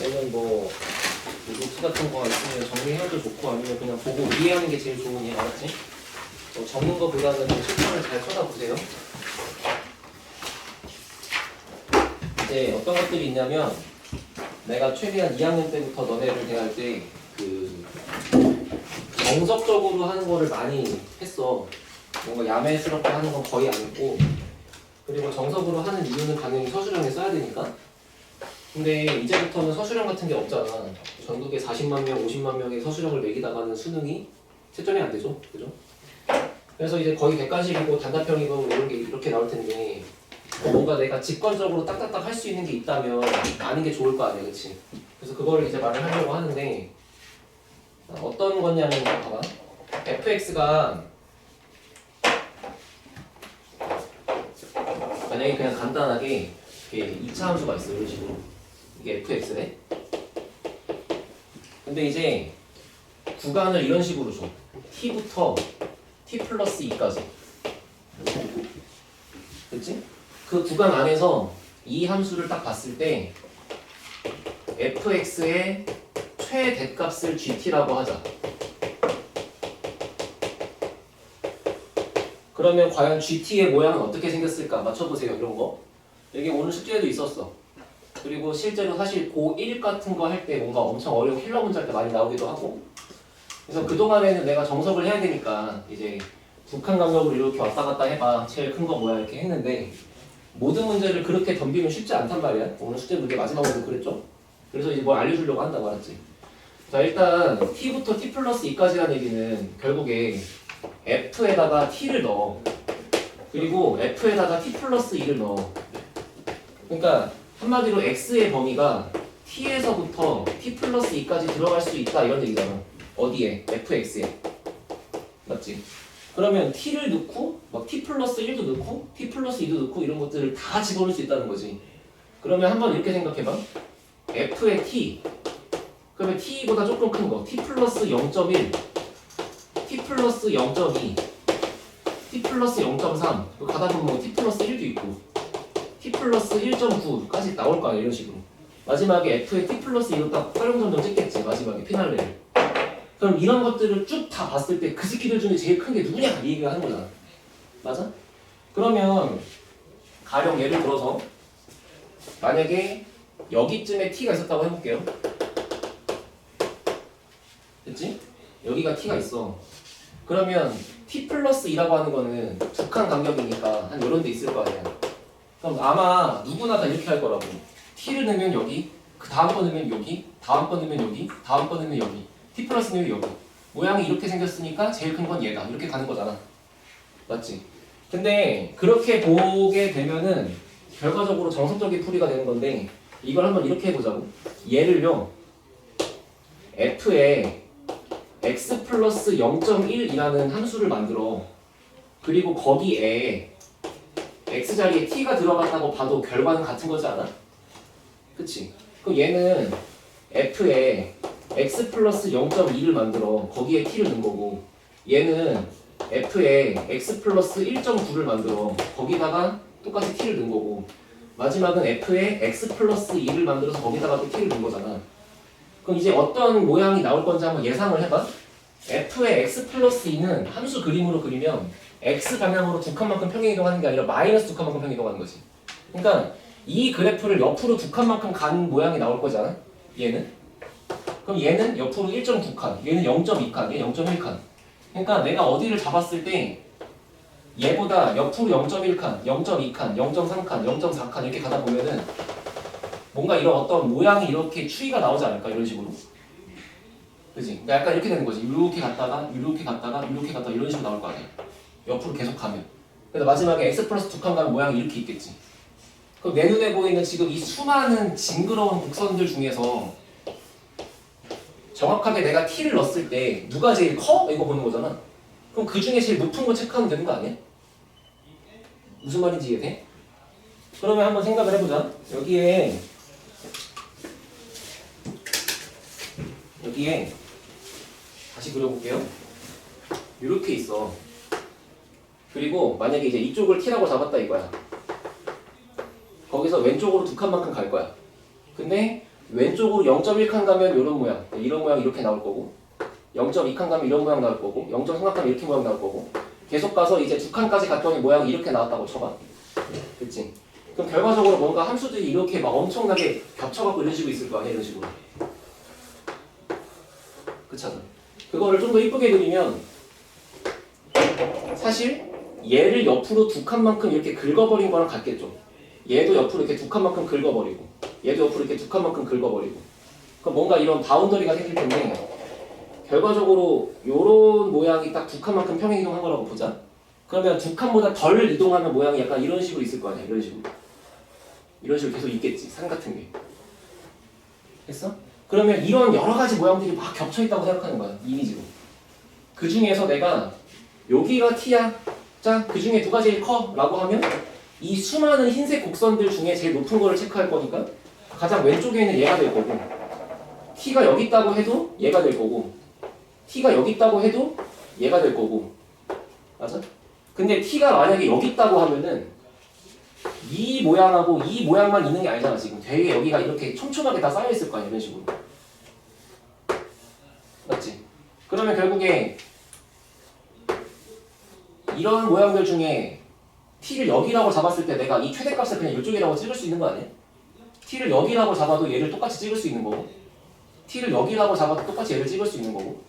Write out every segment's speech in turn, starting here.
얘는 뭐 노트 같은 거 있으면 정리해도 좋고 아니면 그냥 보고 이해하는 게 제일 좋으니 알았지? 적는 거보다는 실판을 잘 쳐다보세요. 이제 어떤 것들이 있냐면 내가 최대한 2학년 때부터 너네를 대할 때 그 정석적으로 하는 거를 많이 했어. 뭔가 야매스럽게 하는 건 거의 안 했고, 그리고 정석으로 하는 이유는 당연히 서술형에 써야 되니까. 근데 이제부터는 서술형 같은 게 없잖아. 전국에 40만 명, 50만 명의 서술형을 매기다가는 수능이 채점이 안 되죠, 그죠? 그래서 이제 거의 객관식이고 단답형이고 이런 게 이렇게 나올 텐데, 뭔가 내가 직관적으로 딱딱딱 할 수 있는 게 있다면 아는 게 좋을 거 아니야, 그치? 그래서 그거를 이제 말을 하려고 하는데, 어떤 거냐면 봐봐. fx가 만약에 그냥 간단하게 이렇게 2차 함수가 있어, 이런 식으로. 이게 fx네. 근데 이제 구간을 이런 식으로 줘. t부터 t 플러스 2까지. 그치? 그 구간 안에서 이 함수를 딱 봤을 때 fx의 최대값을 gt라고 하자. 그러면 과연 gt의 모양은 어떻게 생겼을까? 맞춰보세요, 이런 거. 이게 오늘 숙제에도 있었어. 그리고 실제로 사실 고1 같은 거 할 때 뭔가 엄청 어려운 킬러 문제 할 때 많이 나오기도 하고. 그래서 그동안에는 내가 정석을 해야 되니까 이제 북한 강력으로 이렇게 왔다 갔다 해봐. 제일 큰 거 뭐야? 이렇게 했는데 모든 문제를 그렇게 덤비면 쉽지 않단 말이야. 오늘 숙제 문제 마지막으로 그랬죠? 그래서 이제 뭘 알려주려고 한다고 알았지? 자, 일단 t부터 t 플러스 2까지라는 얘기는 결국에 f에다가 t를 넣어. 그리고 f에다가 t 플러스 2를 넣어. 그러니까 한마디로 x의 범위가 t에서부터 t 플러스 2까지 들어갈 수 있다 이런 얘기잖아. 어디에? fx에. 맞지? 그러면 t를 넣고 막 t 플러스 1도 넣고 t 플러스 2도 넣고 이런 것들을 다 집어넣을 수 있다는 거지. 그러면 한번 이렇게 생각해봐. f의 t 그러면 t보다 조금 큰 거 t 플러스 0.1 t 플러스 0.2 t 플러스 0.3 가다 보면 뭐 t 플러스 1도 있고 t 플러스 1.9까지 나올 거 아니야, 이런 식으로. 마지막에 f의 t 플러스 2로 딱 활용점점 찍겠지, 마지막에 피날레를. 그럼 이런 것들을 쭉 다 봤을 때 그 새끼들 중에 제일 큰 게 누구냐 이 얘기가 하는 거잖아. 맞아? 그러면 가령 예를 들어서 만약에 여기쯤에 t가 있었다고 해볼게요. 됐지? 여기가 t가 있어. 그러면 t 플러스 2라고 하는 거는 두 칸 간격이니까 한 이런 데 있을 거 아니야. 그럼 아마 누구나 다 이렇게 할 거라고. t를 넣으면 여기, 그 다음 거 넣으면 여기, 다음 거 넣으면 여기, 다음 거 넣으면 여기, t 플러스 넣으면 여기. 모양이 이렇게 생겼으니까 제일 큰 건 얘다. 이렇게 가는 거잖아. 맞지? 근데 그렇게 보게 되면은 결과적으로 정석적인 풀이가 되는 건데, 이걸 한번 이렇게 해보자고. 얘를요, f에 x 플러스 0.1이라는 함수를 만들어. 그리고 거기에 x 자리에 t가 들어갔다고 봐도 결과는 같은 거지 않아? 그치? 그럼 얘는 f에 x 플러스 0.2를 만들어. 거기에 t를 넣은 거고, 얘는 f에 x 플러스 1.9를 만들어. 거기다가 똑같이 t를 넣은 거고, 마지막은 f에 x 플러스 2를 만들어서 거기다가 또 t를 넣은 거잖아. 그럼 이제 어떤 모양이 나올 건지 한번 예상을 해봐. f의 x 플러스 2는 함수 그림으로 그리면 x 방향으로 두 칸만큼 평행이동하는 게 아니라 마이너스 두 칸만큼 평행이동하는 거지. 그러니까 이 그래프를 옆으로 두 칸만큼 간 모양이 나올 거잖아. 얘는. 그럼 얘는 옆으로 1.9칸, 얘는 0.2칸, 얘는 0.1칸. 그러니까 내가 어디를 잡았을 때 얘보다 옆으로 0.1칸, 0.2칸, 0.3칸, 0.4칸 이렇게 가다 보면은 뭔가 이런 어떤 모양이 이렇게 추이가 나오지 않을까, 이런 식으로. 그치? 그러니까 약간 이렇게 되는 거지. 이렇게 갔다가 이렇게 갔다가 이렇게 갔다가 이런 식으로 나올 거 아니야. 옆으로 계속 가면. 그래서 마지막에 x 플러스 두 칸 가면 모양이 이렇게 있겠지. 그럼 내 눈에 보이는 지금 이 수많은 징그러운 곡선들 중에서 정확하게 내가 t를 넣었을 때 누가 제일 커? 이거 보는 거잖아. 그럼 그 중에 제일 높은 거 체크하면 되는 거 아니야? 무슨 말인지 이해돼? 그러면 한번 생각을 해보자. 여기에 다시 그려볼게요. 이렇게 있어. 그리고 만약에 이제 이쪽을 t라고 잡았다 이거야. 거기서 왼쪽으로 두 칸만큼 갈 거야. 근데 왼쪽으로 0.1칸 가면 이런 모양, 이런 모양 이렇게 나올 거고 0.2칸 가면 이런 모양 나올 거고 0.3칸 가면 이렇게 모양 나올 거고 계속 가서 이제 2칸까지 갔더니 모양이 이렇게 나왔다고 쳐봐. 그치? 그럼 결과적으로 뭔가 함수들이 이렇게 막 엄청나게 겹쳐갖고 이런 식으로 있을 거 아니야, 이런 식으로. 그렇잖아. 그거를 좀 더 이쁘게 그리면 사실 얘를 옆으로 2칸만큼 이렇게 긁어버린 거랑 같겠죠. 얘도 옆으로 이렇게 2칸만큼 긁어버리고 얘도 옆으로 이렇게 2칸만큼 긁어버리고 그럼 뭔가 이런 바운더리가 생길 텐데 결과적으로 요런 모양이 딱 2칸만큼 평행 이동한 거라고 보자. 그러면 2칸보다 덜 이동하면 모양이 약간 이런 식으로 있을 거 아니야. 이런 식으로. 이런 식으로 계속 있겠지. 산 같은 게. 됐어? 그러면 이런 여러 가지 모양들이 막 겹쳐 있다고 생각하는 거야. 이미지로. 그 중에서 내가 여기가 t야. 자, 그 중에 누가 제일 커? 라고 하면 이 수많은 흰색 곡선들 중에 제일 높은 거를 체크할 거니까 가장 왼쪽에 있는 얘가 될 거고 t가 여기 있다고 해도 얘가 될 거고 t가 여기 있다고 해도 얘가 될 거고 맞아? 근데 t가 만약에 여기 있다고 하면은 이 모양하고 이 모양만 있는 게 아니잖아. 지금 되게 여기가 이렇게 촘촘하게 다 쌓여 있을 거 아니야. 이런 식으로. 맞지? 그러면 결국에 이런 모양들 중에 t를 여기라고 잡았을 때 내가 이 최대값을 그냥 이쪽이라고 찍을 수 있는 거 아니야? t를 여기라고 잡아도 얘를 똑같이 찍을 수 있는 거고 t를 여기라고 잡아도 똑같이 얘를 찍을 수 있는 거고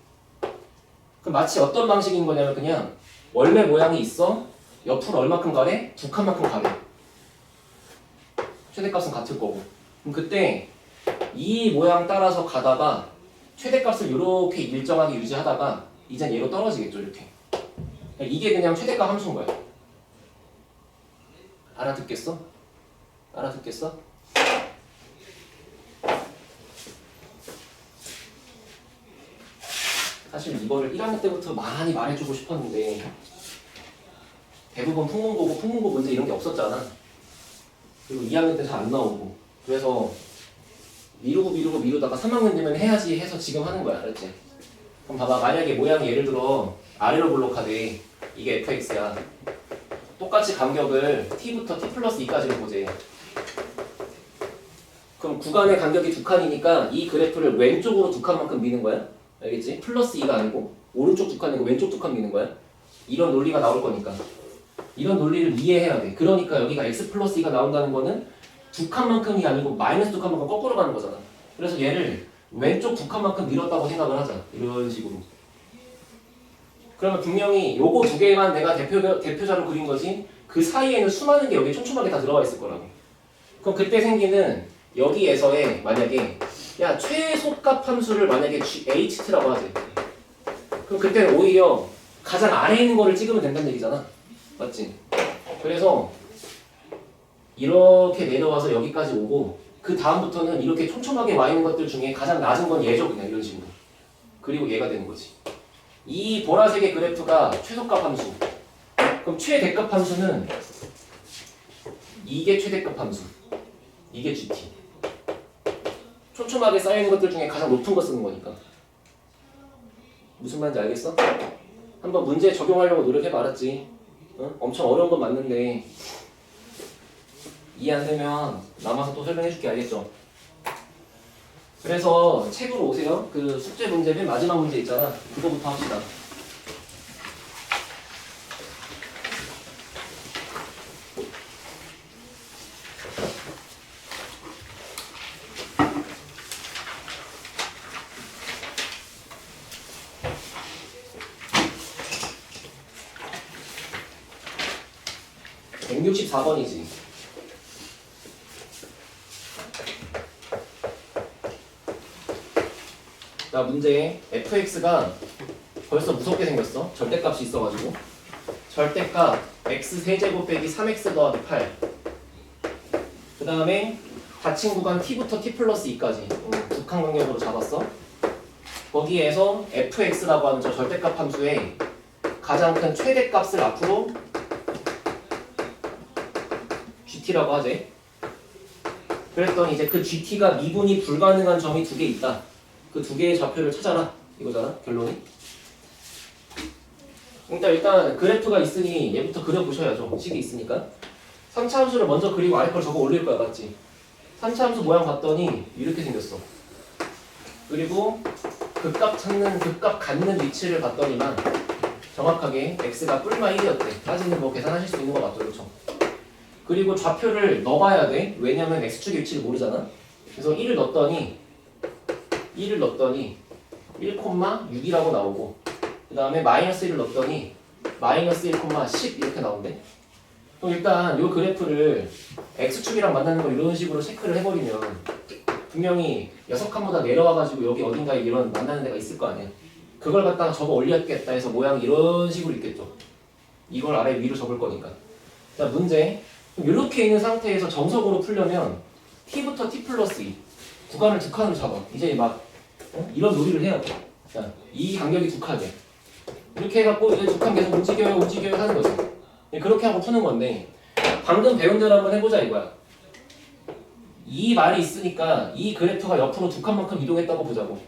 그럼 마치 어떤 방식인 거냐면 그냥 원래 모양이 있어 옆으로 얼마큼 가래? 2칸만큼 가래 최대값은 같을 거고 그럼 그때 이 모양 따라서 가다가 최대값을 이렇게 일정하게 유지하다가 이젠 얘로 떨어지겠죠. 이렇게 이게 그냥 최대값 함수인 거야. 알아듣겠어? 알아듣겠어? 사실 이거를 1학년 때부터 많이 말해주고 싶었는데 대부분 풍문고고 풍문고 문제 이런 게 없었잖아. 그리고 2학년 때 잘 안 나오고 그래서 미루다가 3학년 되면 해야지 해서 지금 하는 거야. 알았지? 그럼 봐봐. 만약에 모양이 예를 들어 아래로 블록하되 이게 fx야. 똑같이 간격을 t부터 t 플러스 2까지로 보재. 그럼 구간의 간격이 2칸이니까 이 그래프를 왼쪽으로 2칸만큼 미는 거야. 알겠지? 플러스 2가 아니고 오른쪽 2칸이고 왼쪽 2칸 미는 거야. 이런 논리가 나올 거니까. 이런 논리를 이해해야 돼. 그러니까 여기가 x 플러스 2가 나온다는 거는 2칸만큼이 아니고 마이너스 2칸만큼 거꾸로 가는 거잖아. 그래서 얘를 왼쪽 2칸만큼 밀었다고 생각을 하자. 이런 식으로. 그러면 분명히 요거 두 개만 내가 대표자로 그린 거지 그 사이에는 수많은 게 여기 촘촘하게 다 들어가 있을 거라고. 그럼 그때 생기는 여기에서의 만약에 야 최소값 함수를 만약에 HT라고 하지. 그럼 그때는 오히려 가장 아래에 있는 거를 찍으면 된다는 얘기잖아. 맞지? 그래서 이렇게 내려와서 여기까지 오고 그 다음부터는 이렇게 촘촘하게 와 있는 것들 중에 가장 낮은 건 얘죠. 그냥 이런 식으로. 그리고 얘가 되는 거지. 이 보라색의 그래프가 최소값 함수. 그럼 최대값 함수는 이게 최대값 함수. 이게 GT. 촘촘하게 쌓여있는 것들 중에 가장 높은 거 쓰는 거니까. 무슨 말인지 알겠어? 한번 문제 적용하려고 노력해봐. 알았지? 어? 엄청 어려운 건 맞는데 이해 안 되면 남아서 또 설명해줄게. 알겠죠? 그래서 책으로 오세요. 그 숙제 문제 맨 마지막 문제 있잖아. 그거부터 합시다. (164번이지) 자, 문제 fx가 벌써 무섭게 생겼어. 절대값이 있어가지고 절대값 x 세제곱 빼기 3x 더하기 8. 그 다음에 닫힌 구간 t부터 t 플러스 2까지 북한 간격으로 잡았어. 거기에서 fx라고 하는 저 절대값 함수의 가장 큰 최대값을 앞으로 gt라고 하지. 그랬더니 이제 그 gt가 미분이 불가능한 점이 두 개 있다. 그 두 개의 좌표를 찾아라. 이거잖아, 결론이. 일단 그래프가 있으니 얘부터 그려보셔야죠. 식이 있으니까. 3차 함수를 먼저 그리고 아래 걸 적어 올릴 거야, 맞지? 3차함수 모양 봤더니 이렇게 생겼어. 그리고 극값 찾는, 극값 갖는 위치를 봤더니만 정확하게 x가 뿔마 1이었대. 까지는 뭐 계산하실 수 있는 거 맞죠? 그렇죠? 그리고 좌표를 넣어봐야 돼. 왜냐면 x축의 위치를 모르잖아. 그래서 1을 넣었더니 1,6이라고 나오고, 그 다음에 마이너스 1을 넣었더니 마이너스 1,10 이렇게 나온대. 그럼 일단 이 그래프를 x축이랑 만나는 거 이런 식으로 체크를 해버리면 분명히 6칸보다 내려와가지고 여기 어딘가에 이런 만나는 데가 있을 거 아니야. 그걸 갖다가 접어 올렸겠다 해서 모양이 이런 식으로 있겠죠. 이걸 아래 위로 접을 거니까. 자, 문제. 이렇게 있는 상태에서 정석으로 풀려면 t부터 t 플러스 2 구간을 두 칸으로 잡아. 이제 막 이런 놀이를 해야 돼. 자, 이 간격이 두 칸이야. 이렇게 해갖고 이제 두 칸 계속 움직여요 하는 거지. 그렇게 하고 푸는 건데, 방금 배운 대로 한번 해보자 이거야. 이 말이 있으니까 이 그래프가 옆으로 두 칸만큼 이동했다고 보자고.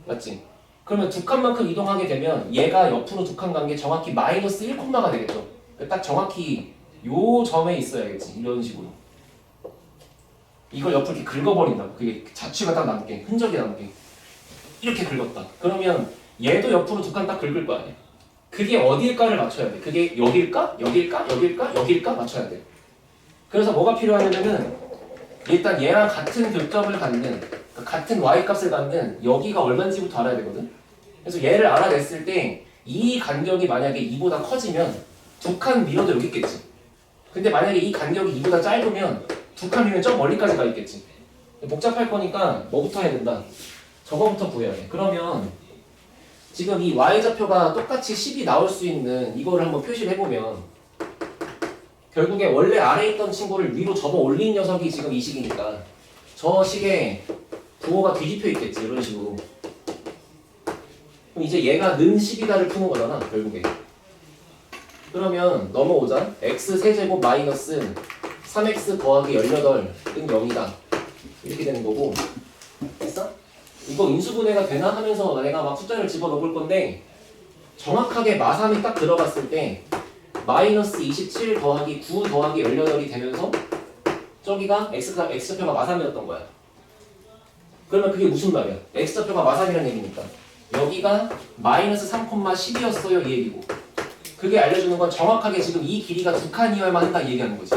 맞지? 그러면 두 칸만큼 이동하게 되면 얘가 옆으로 두 칸 간 게 정확히 마이너스 1콤마가 되겠죠. 딱 정확히 요 점에 있어야겠지. 이런 식으로. 이걸 옆으로 이렇게 긁어버린다고. 그게 자취가 딱 남게, 흔적이 남게. 이렇게 긁었다. 그러면 얘도 옆으로 두 칸 딱 긁을 거 아니야. 그게 어딜까를 맞춰야 돼. 그게 여길까? 여길까? 여길까? 여길까? 맞춰야 돼. 그래서 뭐가 필요하냐면은 일단 얘랑 같은 교점을 갖는, 그러니까 같은 y값을 갖는 여기가 얼마인지부터 알아야 되거든. 그래서 얘를 알아냈을 때 이 간격이 만약에 2보다 커지면 두 칸 밀어도 여기 있겠지. 근데 만약에 이 간격이 2보다 짧으면 두 칸 밀면 좀 멀리까지 가 있겠지. 복잡할 거니까 뭐부터 해야 된다? 저거부터 구해야 돼. 그러면 지금 이 y좌표가 똑같이 10이 나올 수 있는 이거를 한번 표시를 해보면 결국에 원래 아래에 있던 친구를 위로 접어 올린 녀석이 지금 이 식이니까 저 식에 부호가 뒤집혀 있겠지. 이런 식으로. 그럼 이제 얘가 는 10이다를 푸는 거잖아 결국에. 그러면 넘어오자. x 세제곱 마이너스 3x 더하기 18은 0이다 이렇게 되는 거고. 됐어? 이거 인수분해가 되나 하면서 내가 막 숫자를 집어넣을 건데 정확하게 마삼이 딱 들어갔을 때 마이너스 27 더하기 9 더하기 18이 되면서 저기가 x좌표가 마삼이었던 거야. 그러면 그게 무슨 말이야? x좌표가 마삼이라는 얘기니까 여기가 마이너스 3,10이었어요 이 얘기고, 그게 알려주는 건 정확하게 지금 이 길이가 두 칸이어야만 한다 이 얘기하는 거지.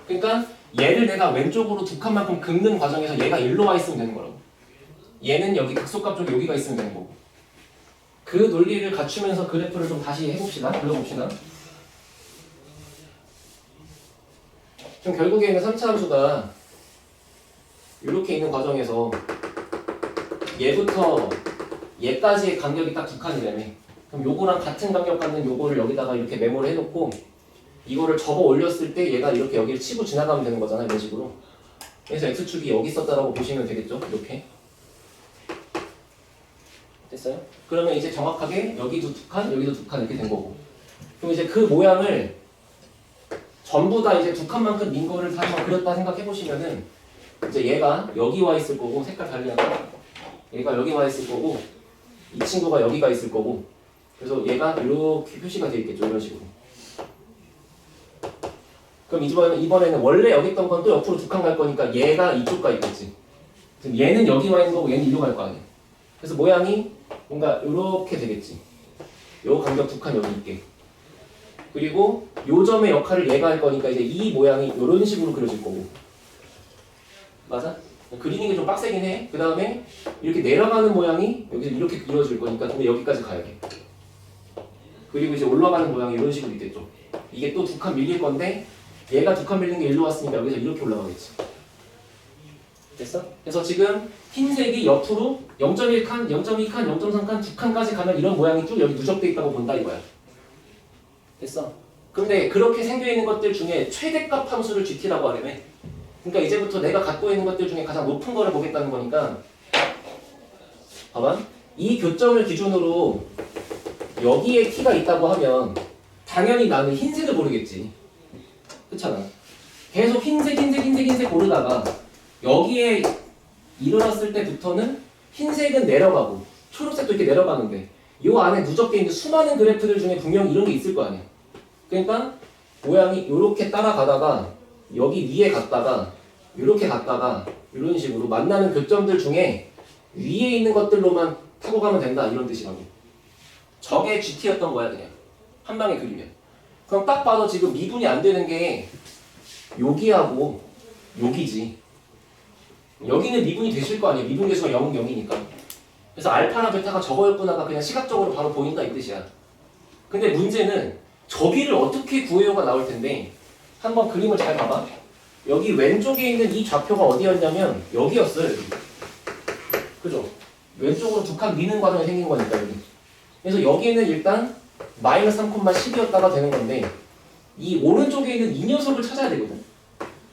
그러니까 얘를 내가 왼쪽으로 두 칸만큼 긁는 과정에서 얘가 일로 와 있으면 되는 거라고. 얘는 여기 극소값 쪽에 여기가 있으면 되는 거고. 그 논리를 갖추면서 그래프를 좀 다시 해봅시다. 그려봅시다. 지금 결국에는 3차 함수가 이렇게 있는 과정에서 얘부터 얘까지의 간격이 딱 두 칸이라며. 그럼 요거랑 같은 간격 갖는 요거를 여기다가 이렇게 메모를 해놓고 이거를 접어 올렸을 때 얘가 이렇게 여기를 치고 지나가면 되는 거잖아 이런 식으로. 그래서 x축이 여기 있었다라고 보시면 되겠죠. 이렇게. 됐어요? 그러면 이제 정확하게 여기도 두 칸, 여기도 두 칸 이렇게 된 거고. 그럼 이제 그 모양을 전부 다 이제 두 칸만큼 민 거를 다 한번 그렸다 생각해 보시면은 이제 얘가 여기 와 있을 거고, 색깔 달리니까 얘가 여기 와 있을 거고, 이 친구가 여기가 있을 거고, 그래서 얘가 이렇게 표시가 되어 있겠죠. 이런 식으로. 그럼 이번에는 원래 여기 있던 건 또 옆으로 두 칸 갈 거니까 얘가 이쪽 가 있겠지. 그럼 얘는 여기 와 있는 거고 얘는 이리로 갈 거 아니야. 그래서 모양이 뭔가 이렇게 되겠지. 요 간격 두 칸 여기 있게. 그리고 요 점의 역할을 얘가 할 거니까 이제 이 모양이 이런 식으로 그려질 거고. 맞아? 그리는 게 좀 빡세긴 해. 그 다음에 이렇게 내려가는 모양이 여기서 이렇게 그려질 거니까 근데 여기까지 가야 돼. 그리고 이제 올라가는 모양이 이런 식으로 있겠죠. 이게 또 두 칸 밀릴 건데 얘가 두 칸 밀린 게 일로 왔으니까 여기서 이렇게 올라가겠지. 됐어? 그래서 지금 흰색이 옆으로 0.1칸, 0.2칸, 0.3칸, 2칸까지 가면 이런 모양이 쭉 여기 누적돼 있다고 본다 이거야. 됐어? 근데 그렇게 생겨있는 것들 중에 최대값 함수를 GT라고 하려면, 그러니까 이제부터 내가 갖고 있는 것들 중에 가장 높은 거를 보겠다는 거니까 봐봐. 이 교점을 기준으로 여기에 t가 있다고 하면 당연히 나는 흰색을 고르겠지. 그렇잖아. 계속 흰색 고르다가 여기에 이르렀을 때부터는 흰색은 내려가고 초록색도 이렇게 내려가는데 이 안에 누적되어 있는 수많은 그래프들 중에 분명히 이런 게 있을 거 아니야. 그러니까 모양이 이렇게 따라가다가 여기 위에 갔다가 이렇게 갔다가 이런 식으로 만나는 교점들 중에 위에 있는 것들로만 타고 가면 된다 이런 뜻이라고. 저게 GT였던 거야 그냥 한 방에 그리면. 그럼 딱 봐도 지금 미분이 안 되는 게 여기하고 여기지. 여기는 미분이 되실 거 아니에요. 미분 계수가 0, 0이니까. 그래서 알파나 베타가 저거였구나가 그냥 시각적으로 바로 보인다 이 뜻이야. 근데 문제는 저기를 어떻게 구해요가 나올 텐데 한번 그림을 잘 봐봐. 여기 왼쪽에 있는 이 좌표가 어디였냐면 여기였어요. 여기. 그죠? 왼쪽으로 두 칸 미는 과정이 생긴 거니까 여기. 그래서 여기는 일단 마이너스 3,10이었다가 되는 건데 이 오른쪽에 있는 이 녀석을 찾아야 되거든.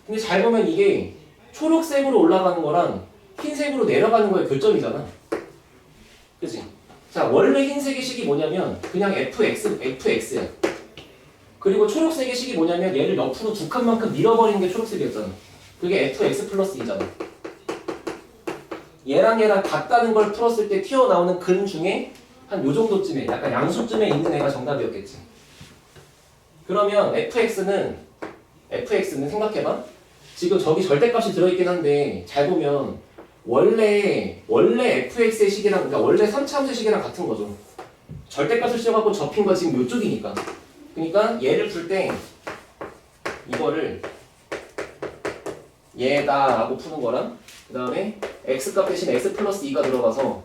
근데 잘 보면 이게 초록색으로 올라가는 거랑 흰색으로 내려가는 거의 교점이잖아. 그치? 자, 원래 흰색의 식이 뭐냐면 그냥 fx야. 그리고 초록색의 식이 뭐냐면 얘를 옆으로 두 칸만큼 밀어버리는 게 초록색이었잖아. 그게 fx 플러스 2잖아. 얘랑 같다는 걸 풀었을 때 튀어나오는 근 중에 한 요 정도쯤에 약간 양수쯤에 있는 애가 정답이었겠지. 그러면 fx는 생각해봐. 지금 저기 절대값이 들어있긴 한데 잘 보면 원래 fx의 식이랑 그러니까 원래 3차함수의 식이랑 같은 거죠. 절대값을 씌워갖고 접힌 거 지금 요쪽이니까. 그러니까 얘를 풀 때 이거를 얘다 라고 푸는 거랑 그 다음에 x값 대신 x 플러스 2가 들어가서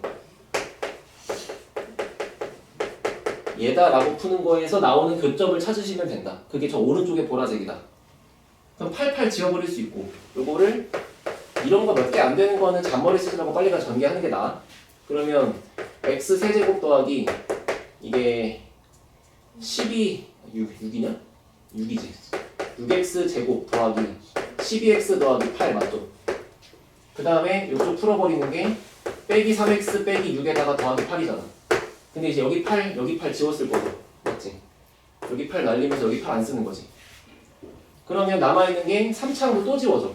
얘다 라고 푸는 거에서 나오는 교점을 찾으시면 된다. 그게 저 오른쪽에 보라색이다. 그럼 88 지워버릴 수 있고 요거를 이런 거 몇 개 안 되는 거는 잔머리 쓰지 말고 빨리 가 전개하는 게 나아. 그러면 x 세제곱 더하기 이게 6이냐? 6이지. 6x 제곱 더하기 12x 더하기 8 맞죠? 그 다음에 요쪽 풀어버리는 게 빼기 3x 빼기 6에다가 더하기 8이잖아. 근데 이제 여기 8 지웠을 거고 맞지? 여기 8 날리면서 여기 8 안 쓰는 거지. 그러면 남아있는 게 3차항도 또 지워져.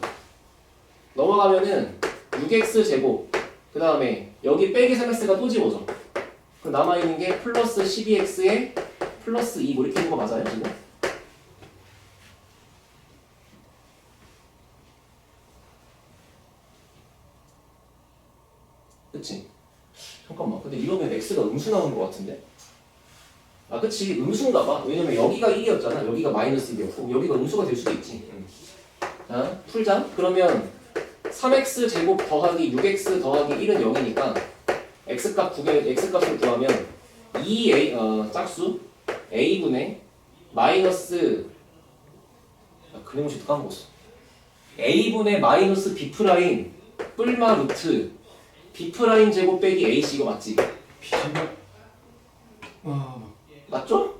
넘어가면은 6x 제곱 그 다음에 여기 빼기 3x가 또 지워져. 그럼 남아있는 게 플러스 12x에 플러스 2 뭐 이렇게 있는 거 맞아요 지금? 그치? 잠깐만 근데 이러면 x가 음수 나오는 거 같은데? 아 그치 음수인가 봐. 왜냐면 여기가 1이었잖아. 여기가 마이너스 1이었고 여기가 음수가 될 수도 있지. 자 풀자. 그러면 3x 제곱 더하기 6x 더하기 1은 0이니까 x값을 구하면 2a 짝수 a분의 마이너스 그림을 좀 까먹었어. a분의 마이너스 b 프라임 뿔마 루트 b 프라임 제곱 빼기 ac 이거 맞지? 맞죠?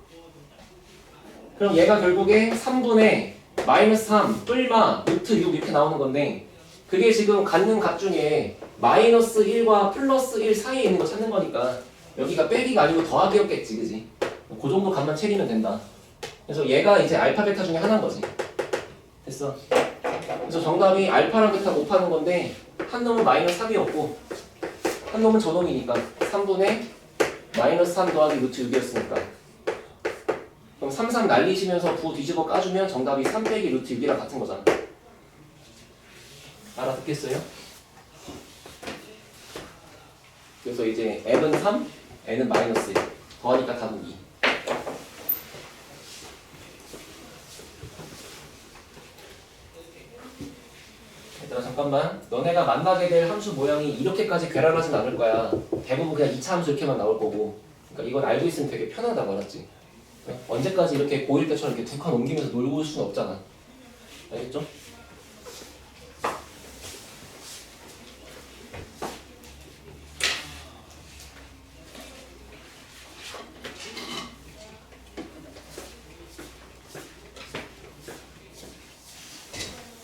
그럼 얘가 결국에 3분의 마이너스 3 뿔마 루트 6 이렇게 나오는 건데 그게 지금 갖는 값 중에 마이너스 1과 플러스 1 사이에 있는 거 찾는 거니까 여기가 빼기가 아니고 더하기였겠지 그지? 그 정도 값만 채리면 된다. 그래서 얘가 이제 알파 베타 중에 하나인 거지. 됐어. 그래서 정답이 알파랑 베타 곱하는 건데 한 놈은 마이너스 3이었고 한 놈은 저놈이니까 3분의 마이너스 3 더하기 루트 6이었으니까 그럼 3 날리시면서 부 뒤집어 까주면 정답이 3 빼기 루트 6이랑 같은 거잖아. 알아듣겠어요? 그래서 이제 m은 3, n은 마이너스 1 더하니까 답은 2. 얘들아 잠깐만 너네가 만나게 될 함수 모양이 이렇게까지 괴랄하진 않을 거야. 대부분 그냥 2차 함수 이렇게만 나올 거고 그러니까 이건 알고 있으면 되게 편하다고 알았지? 언제까지 이렇게 고1 때처럼 이렇게 두 칸 옮기면서 놀고 올 수는 없잖아. 알겠죠?